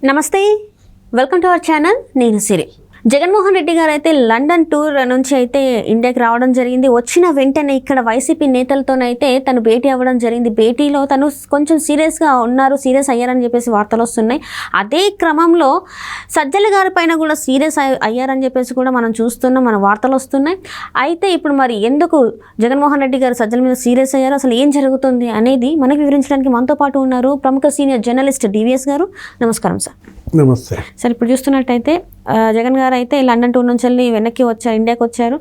నమస్తే, welcome to our channel. నేను సిరి. జగన్మోహన్ రెడ్డి గారు అయితే లండన్ టూర్ నుంచి అయితే ఇండియాకి రావడం జరిగింది. వచ్చిన వెంటనే ఇక్కడ వైసీపీ నేతలతోనైతే తను భేటీ అవ్వడం జరిగింది. భేటీలో తను కొంచెం సీరియస్గా ఉన్నారు, సీరియస్ అయ్యారని చెప్పేసి వార్తలు వస్తున్నాయి. అదే క్రమంలో సజ్జల గారి పైన కూడా సీరియస్ అయ్యారని చెప్పేసి కూడా మనం చూస్తున్నాం, మన వార్తలు వస్తున్నాయి. అయితే ఇప్పుడు మరి ఎందుకు జగన్మోహన్ రెడ్డి గారు సజ్జల మీద సీరియస్ అయ్యారు, అసలు ఏం జరుగుతుంది అనేది మనకు వివరించడానికి మనతో పాటు ఉన్నారు ప్రముఖ సీనియర్ జర్నలిస్ట్ డివిఎస్ గారు. నమస్కారం సార్. నమస్తే సార్. ఇప్పుడు చూస్తున్నట్టయితే జగన్ గారు అయితే లండన్ టూర్ నుంచి వెళ్ళి వెనక్కి వచ్చారు, ఇండియాకి వచ్చారు.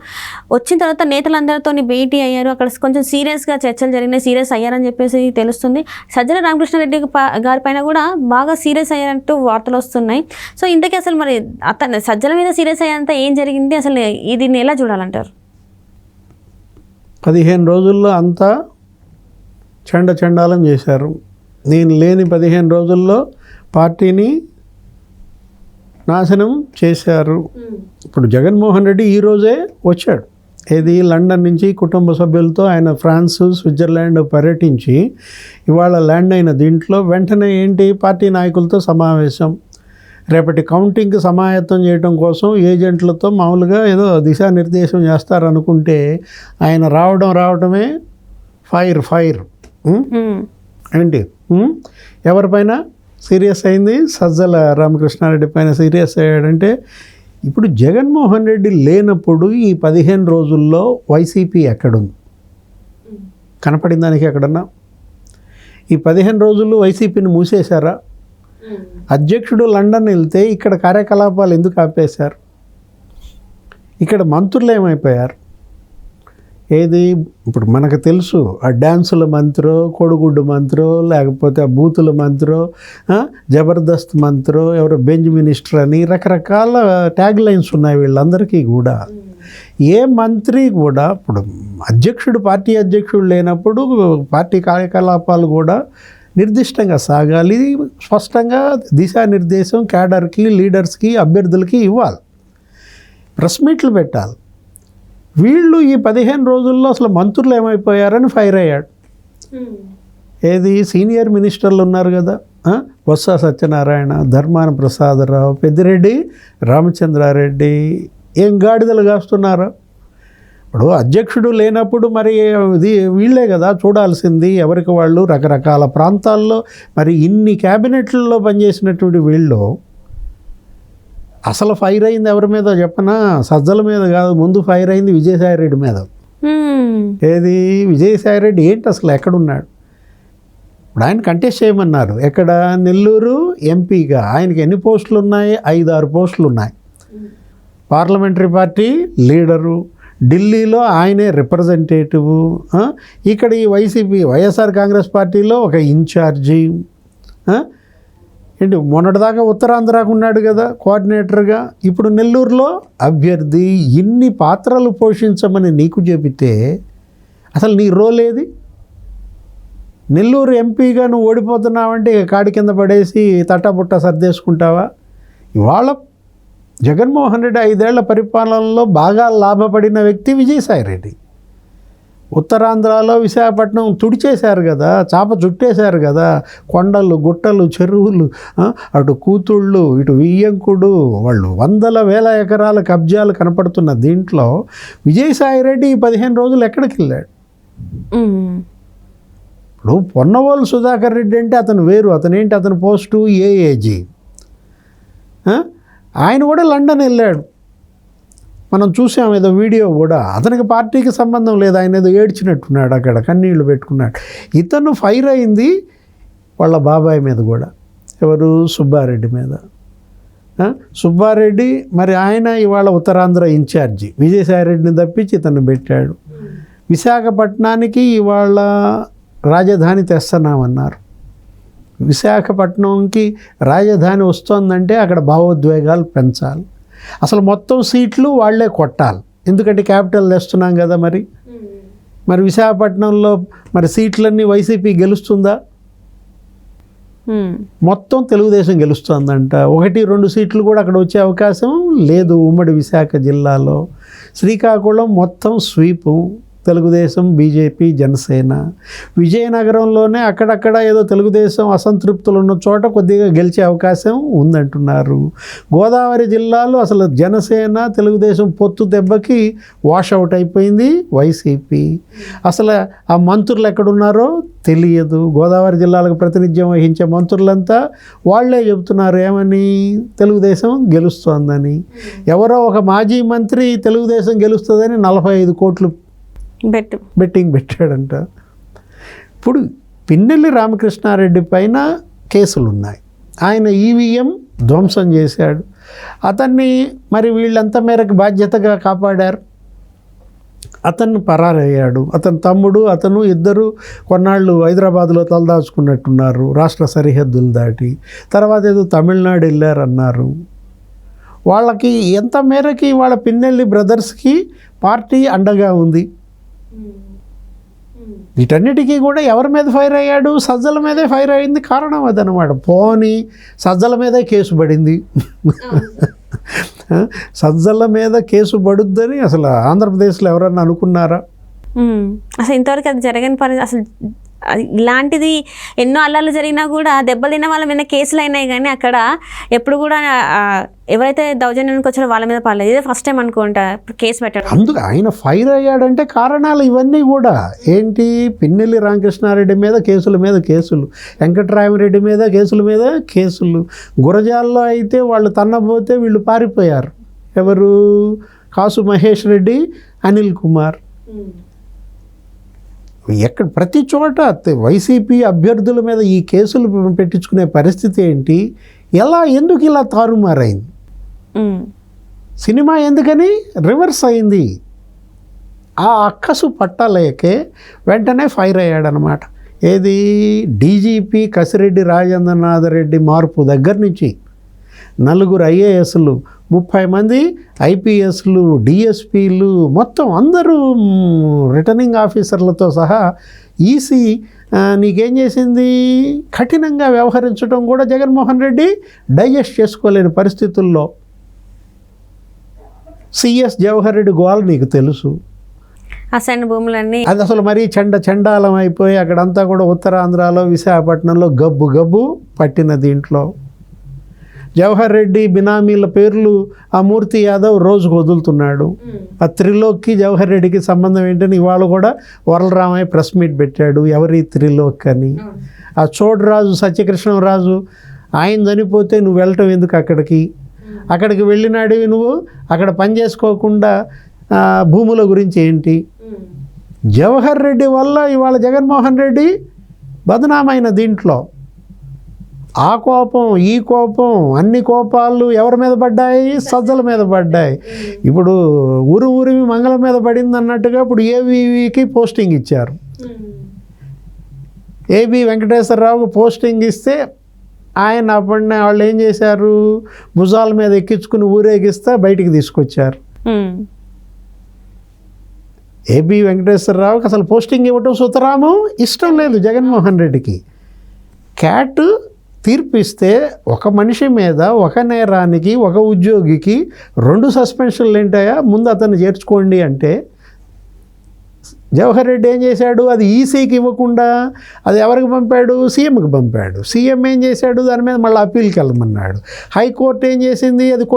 వచ్చిన తర్వాత నేతలందరితో భేటీ అయ్యారు. అక్కడ కొంచెం సీరియస్గా చర్చలు జరిగినాయి, సీరియస్ అయ్యారని చెప్పేసి తెలుస్తుంది. సజ్జల రామకృష్ణారెడ్డి గారి పైన కూడా బాగా సీరియస్ అయ్యారంటూ వార్తలు వస్తున్నాయి. సో ఇంతకీ అసలు మరి అతను సజ్జల మీద సీరియస్ అయ్యేంత ఏం జరిగింది, అసలు దీన్ని ఎలా చూడాలంటారు? 15 రోజుల్లో అంతా చండాలం చేశారు. నేను లేని 15 రోజుల్లో పార్టీని నాశనం చేశారు. ఇప్పుడు జగన్మోహన్ రెడ్డి ఈరోజే వచ్చాడు. ఏది లండన్ నుంచి కుటుంబ సభ్యులతో ఆయన ఫ్రాన్స్, స్విట్జర్లాండ్ పర్యటించి ఇవాళ ల్యాండ్ అయిన దీంట్లో వెంటనే ఏంటి పార్టీ నాయకులతో సమావేశం. రేపటి కౌంటింగ్కి సమాయత్తం చేయడం కోసం ఏజెంట్లతో మామూలుగా ఏదో దిశానిర్దేశం చేస్తారనుకుంటే ఆయన రావడమే ఫైర్ ఏంటి ఎవరిపైన సీరియస్ అయింది? సజ్జల రామకృష్ణారెడ్డి పైన సీరియస్ అయ్యాడంటే ఇప్పుడు జగన్మోహన్ రెడ్డి లేనప్పుడు ఈ 15 రోజుల్లో వైసీపీ ఎక్కడుంది? కనపడిన దానికి ఎక్కడన్నా? ఈ 15 రోజులు వైసీపీని మూసేశారా? అధ్యక్షుడు లండన్ వెళ్తే ఇక్కడ కార్యకలాపాలు ఎందుకు ఆపేశారు? ఇక్కడ మంత్రులు ఏమైపోయారు? ఏది ఇప్పుడు మనకు తెలుసు, ఆ డ్యాన్సుల మంత్రో, కోడిగుడ్డు మంత్రో, లేకపోతే ఆ బూతుల మంత్రో, జబర్దస్త్ మంత్రో, ఎవరో బెంచ్ మినిస్టర్ అని రకరకాల ట్యాగ్ లైన్స్ ఉన్నాయి వీళ్ళందరికీ కూడా. ఏ మంత్రి కూడా ఇప్పుడు పార్టీ అధ్యక్షుడు లేనప్పుడు పార్టీ కార్యకలాపాలు కూడా నిర్దిష్టంగా సాగాలి, స్పష్టంగా దిశానిర్దేశం క్యాడర్కి, లీడర్స్కి, అభ్యర్థులకి ఇవ్వాలి, ప్రెస్ మీట్లు పెట్టాలి. వీళ్ళు ఈ 15 రోజుల్లో అసలు మంత్రులు ఏమైపోయారని ఫైర్ అయ్యాడు. ఏది సీనియర్ మినిస్టర్లు ఉన్నారు కదా, బొత్స సత్యనారాయణ, ధర్మాన ప్రసాదరావు, పెద్దిరెడ్డి రామచంద్రారెడ్డి ఏం గాడిదలు కాస్తున్నారు. ఇప్పుడు అధ్యక్షుడు లేనప్పుడు మరి ఇది వీళ్ళే కదా చూడాల్సింది, ఎవరికి వాళ్ళు రకరకాల ప్రాంతాల్లో మరి ఇన్ని క్యాబినెట్లలో పనిచేసినటువంటి వీళ్ళు అసలు ఫైర్ అయింది ఎవరి మీద చెప్పనా? సజ్జల మీద కాదు, ముందు ఫైర్ అయింది విజయసాయిరెడ్డి మీద. ఏది విజయసాయిరెడ్డి ఏంటి అసలు ఎక్కడున్నాడు? ఇప్పుడు ఆయన కంటెస్ట్ చేయమన్నారు. ఎక్కడ? నెల్లూరు ఎంపీగా. ఆయనకి ఎన్ని పోస్టులు ఉన్నాయి? 5-6 పోస్టులు ఉన్నాయి. పార్లమెంటరీ పార్టీ లీడరు, ఢిల్లీలో ఆయనే రిప్రజెంటేటివ్, ఇక్కడ ఈ వైసీపీ వైఎస్ఆర్ కాంగ్రెస్ పార్టీలో ఒక ఇన్ఛార్జి. ఏంటి మొన్నటిదాకా ఉత్తరాంధ్రకు ఉన్నాడు కదా కోఆర్డినేటర్గా, ఇప్పుడు నెల్లూరులో అభ్యర్థి. ఇన్ని పాత్రలు పోషించమని నీకు చెబితే అసలు నీ రోల్ ఏది? నెల్లూరు ఎంపీగా నువ్వు ఓడిపోతున్నావంటే కాడి కింద పడేసి తట్టబుట్ట సర్దేసుకుంటావా? ఇవాళ జగన్మోహన్ రెడ్డి 5 ఏళ్ల పరిపాలనలో బాగా లాభపడిన వ్యక్తి విజయసాయిరెడ్డి. ఉత్తరాంధ్రలో విశాఖపట్నం తుడిచేశారు కదా, చాప చుట్టేశారు కదా, కొండలు, గుట్టలు, చెరువులు, అటు కూతుళ్ళు, ఇటు వియ్యంకుడు, వాళ్ళు 100,000 ఎకరాల కబ్జాలు కనపడుతున్న దీంట్లో విజయసాయిరెడ్డి 15 రోజులు ఎక్కడికి వెళ్ళాడు? ఇప్పుడు పొన్నవోలు సుధాకర్ రెడ్డి అంటే అతను వేరు, అతనేంటి అతని పోస్టు ఏఏజీ. ఆయన కూడా లండన్ వెళ్ళాడు, మనం చూసాం ఏదో వీడియో కూడా. అతనికి పార్టీకి సంబంధం లేదు, ఆయన ఏదో ఏడ్చినట్టున్నాడు, అక్కడ కన్నీళ్లు పెట్టుకున్నాడు. ఇతను ఫైర్ అయింది వాళ్ళ బాబాయ్ మీద కూడా. ఎవరు? సుబ్బారెడ్డి మీద. సుబ్బారెడ్డి మరి ఆయన ఇవాళ ఉత్తరాంధ్ర ఇన్ఛార్జి. విజయసాయిరెడ్డిని తప్పించి ఇతను పెట్టాడు. విశాఖపట్నానికి ఇవాళ రాజధాని తెస్తున్నామన్నారు. విశాఖపట్నంకి రాజధాని వస్తుందంటే అక్కడ భావోద్వేగాలు పెంచాలి. అసలు మొత్తం సీట్లు వాళ్లే కొట్టాలి, ఎందుకంటే క్యాపిటల్ తెస్తున్నాం కదా. మరి విశాఖపట్నంలో మరి సీట్లన్నీ వైసీపీ గెలుస్తుందా? మొత్తం తెలుగుదేశం గెలుస్తుందంట. 1-2 సీట్లు కూడా అక్కడ వచ్చే అవకాశం లేదు ఉమ్మడి విశాఖ జిల్లాలో. శ్రీకాకుళం మొత్తం స్వీపు, తెలుగుదేశం, బీజేపీ, జనసేన. విజయనగరంలోనే అక్కడక్కడ ఏదో తెలుగుదేశం అసంతృప్తులు ఉన్న చోట కొద్దిగా గెలిచే అవకాశం ఉందంటున్నారు. గోదావరి జిల్లాలో అసలు జనసేన తెలుగుదేశం పొత్తు దెబ్బకి వాషౌట్ అయిపోయింది వైసీపీ. అసలు ఆ మంత్రులు ఎక్కడున్నారో తెలియదు. గోదావరి జిల్లాలకు ప్రాతినిధ్యం వహించే మంత్రులంతా వాళ్ళే చెబుతున్నారు ఏమని, తెలుగుదేశం గెలుస్తోందని. ఎవరో ఒక మాజీ మంత్రి తెలుగుదేశం గెలుస్తుందని 45 కోట్లు బెట్టింగ్ పెట్టాడంట. ఇప్పుడు పిన్నెల్లి రామకృష్ణారెడ్డి పైన కేసులు ఉన్నాయి. ఆయన ఈవీఎం ధ్వంసం చేశాడు. అతన్ని మరి వీళ్ళంత మేరకు బాధ్యతగా కాపాడారు. అతను పరారయ్యాడు. అతని తమ్ముడు అతను ఇద్దరు కొన్నాళ్ళు హైదరాబాద్లో తలదాచుకున్నట్టున్నారు రాష్ట్ర సరిహద్దులు దాటి. తర్వాత ఏదో తమిళనాడు వెళ్ళారన్నారు. వాళ్ళకి ఎంత మేరకి వాళ్ళ పిన్నెల్లి బ్రదర్స్కి పార్టీ అండగా ఉంది. వీటన్నిటికీ కూడా ఎవరి మీద ఫైర్ అయ్యాడు, సజ్జల మీదే ఫైర్ అయింది. కారణం అదనమాట. పోనీ సజ్జల మీదే కేసు పడింది. సజ్జల మీద కేసు పడుద్దని అసలు ఆంధ్రప్రదేశ్లో ఎవరన్నా అనుకున్నారా? అసలు ఇంతవరకు అది జరగని పని. అసలు ఇలాంటిది ఎన్నో అల్లాలు జరిగినా కూడా దెబ్బలు తిన్న వాళ్ళ మీద కేసులు అయినాయి, కానీ అక్కడ ఎప్పుడు కూడా ఎవరైతే దౌర్జన్యానికి వచ్చారో వాళ్ళ మీద పడలేదు. ఇదే ఫస్ట్ టైం అనుకుంటా కేసు పెట్టడం. అందుకు ఆయన ఫైర్ అయ్యాడంటే కారణాలు ఇవన్నీ కూడా ఏంటి, పిన్నెల్లి రామకృష్ణారెడ్డి మీద కేసులు, వెంకట్రామరెడ్డి మీద కేసులు. గురజాల్లో అయితే వాళ్ళు తన్నబోతే వీళ్ళు పారిపోయారు. ఎవరు, కాసు మహేష్ రెడ్డి, అనిల్ కుమార్. ఎక్కడ ప్రతి చోట వైసీపీ అభ్యర్థుల మీద ఈ కేసులు పెట్టించుకునే పరిస్థితి ఏంటి, ఎందుకు ఇలా తారుమారైంది? సినిమా ఎందుకని రివర్స్ అయింది. ఆ అక్కసు పట్టలేకే వెంటనే ఫైర్ అయ్యాడనమాట. ఏది, డీజీపీ కసిరెడ్డి రాజేంద్రనాథ్ రెడ్డి మార్పు దగ్గర నుంచి 4 ఐఏఎస్లు, 30 మంది ఐపీఎస్లు, డిఎస్పీలు, మొత్తం అందరూ రిటర్నింగ్ ఆఫీసర్లతో సహా ఈసీ నీకేం చేసింది, కఠినంగా వ్యవహరించడం కూడా జగన్మోహన్ రెడ్డి డైజెస్ట్ చేసుకోలేని పరిస్థితుల్లో. సిఎస్ జవహర్ రెడ్డి గోల్ నీకు తెలుసు. అసైన్ భూములన్నీ అది అసలు మరీ చండాలం అయిపోయి అక్కడంతా కూడా ఉత్తరాంధ్రలో విశాఖపట్నంలో గబ్బు పట్టిన దీంట్లో జవహర్ రెడ్డి బినామీల పేర్లు ఆ మూర్తి యాదవ్ రోజుకు వదులుతున్నాడు. ఆ త్రిలోక్కి జవహర్ రెడ్డికి సంబంధం ఏంటని ఇవాళ కూడా వరలరామయ్య ప్రెస్ మీట్ పెట్టాడు. ఎవరి త్రిలోక్ అని. ఆ చోడరాజు సత్యకృష్ణరాజు ఆయన చనిపోతే నువ్వు వెళ్ళటం ఎందుకు అక్కడికి వెళ్ళినాడివి నువ్వు, అక్కడ పని చేసుకోకుండా భూముల గురించి ఏంటి? జవహర్ రెడ్డి వల్ల ఇవాళ జగన్మోహన్ రెడ్డి బదనామైన దీంట్లో ఆ కోపం ఈ కోపం అన్ని కోపాలు ఎవరి మీద పడ్డాయి? సజ్జల మీద పడ్డాయి. ఇప్పుడు ఊరిమి మంగళం మీద పడింది అన్నట్టుగా ఇప్పుడు ఏబీకి పోస్టింగ్ ఇచ్చారు. ఏబీ వెంకటేశ్వరరావుకు పోస్టింగ్ ఇస్తే ఆయన అప్పటినే వాళ్ళు ఏం చేశారు, భుజాల మీద ఎక్కించుకుని ఊరేగిస్తే బయటికి తీసుకొచ్చారు. ఏబీ వెంకటేశ్వరరావుకి అసలు పోస్టింగ్ ఇవ్వటం సుతరాము ఇష్టం లేదు జగన్మోహన్ రెడ్డికి. క్యాట్ తీర్పిస్తే ఒక మనిషి మీద ఒక నేరానికి ఒక ఉద్యోగికి 2 సస్పెన్షన్లు ఏంటాయా, ముందు అతన్ని చేర్చుకోండి అంటే జవహర్ రెడ్డి ఏం చేశాడు, అది ఈసీకి ఇవ్వకుండా అది ఎవరికి పంపాడు, సీఎంకి పంపాడు. సీఎం ఏం చేశాడు, దాని మీద మళ్ళీ అప్పీల్కి వెళ్ళమన్నాడు. హైకోర్టు ఏం చేసింది, అది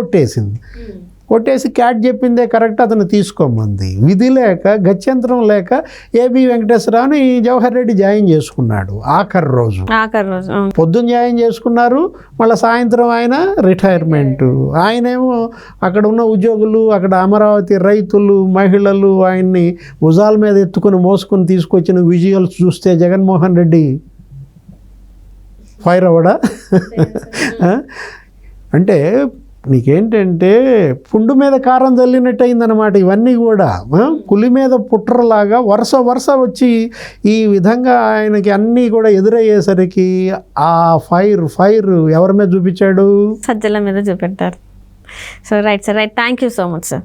కొట్టేసి క్యాట్ చెప్పిందే కరెక్ట్, అతను తీసుకోమంది. విధి లేక గత్యంతరం లేక ఏబీ వెంకటేశ్వరరావుని జవహర్ రెడ్డి జాయిన్ చేసుకున్నాడు. ఆఖరి రోజు పొద్దున్న జాయిన్ చేసుకున్నారు, మళ్ళీ సాయంత్రం ఆయన రిటైర్మెంట్. ఆయనేమో అక్కడ ఉన్న ఉద్యోగులు, అక్కడ అమరావతి రైతులు, మహిళలు ఆయన్ని భుజాల మీద ఎత్తుకుని మోసుకుని తీసుకొచ్చిన విజువల్స్ చూస్తే జగన్మోహన్ రెడ్డి ఫైర్ అవ్వడా? అంటే నీకేంటంటే పుండు మీద కారం చల్లినట్టు అయిందనమాట. ఇవన్నీ కూడా పులి మీద పుట్రలాగా వరుస వచ్చి ఈ విధంగా ఆయనకి అన్నీ కూడా ఎదురయ్యేసరికి ఆ ఫైర్ ఎవరి మీద చూపించాడు? సజ్జల మీద చూపెట్టారు. So right sir, right. Thank you so much sir.